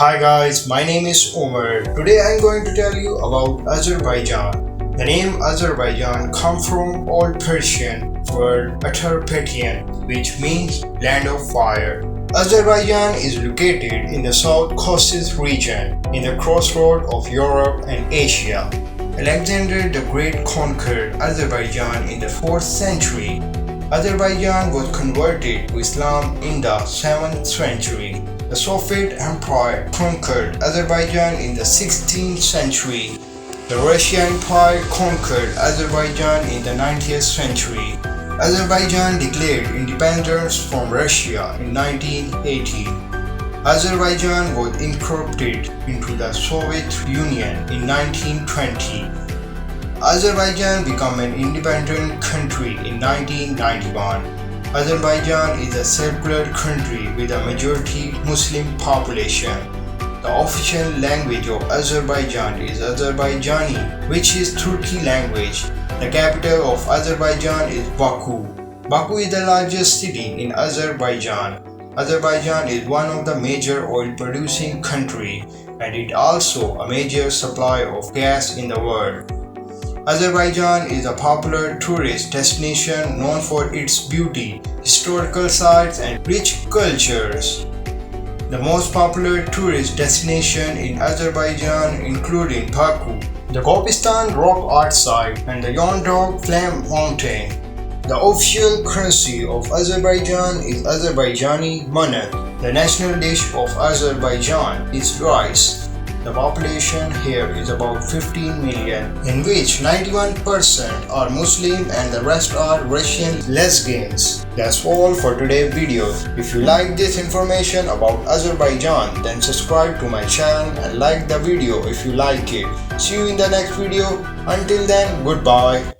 Hi guys, my name is Umar. Today I'm going to tell you about Azerbaijan. The name Azerbaijan comes from Old Persian word Atarpetian, which means land of fire. Azerbaijan is located in the South Caucasus region, in the crossroad of Europe and Asia. Alexander the Great conquered Azerbaijan in the 4th century. Azerbaijan was converted to Islam in the 7th century. The Soviet Empire conquered Azerbaijan in the 16th century. The Russian Empire conquered Azerbaijan in the 19th century. Azerbaijan declared independence from Russia in 1980. Azerbaijan was incorporated into the Soviet Union in 1920. Azerbaijan became an independent country in 1991. Azerbaijan is a secular country with a majority Muslim population. The official language of Azerbaijan is Azerbaijani, which is Turki language. The capital of Azerbaijan is Baku. Baku is the largest city in Azerbaijan. Azerbaijan is one of the major oil-producing countries, and it also a major supplier of gas in the world. Azerbaijan is a popular tourist destination known for its beauty, historical sites, and rich cultures. The most popular tourist destination in Azerbaijan including Baku, the Kopistan Rock Art Site, and the Yondog Flame Mountain. The official currency of Azerbaijan is Azerbaijani manat. The national dish of Azerbaijan is rice. The population here is about 15 million, in which 91% are Muslim and the rest are Russian lesbians. That's all for today's video. If you like this information about Azerbaijan, then subscribe to my channel and like the video if you like it. See you in the next video. Until then, goodbye.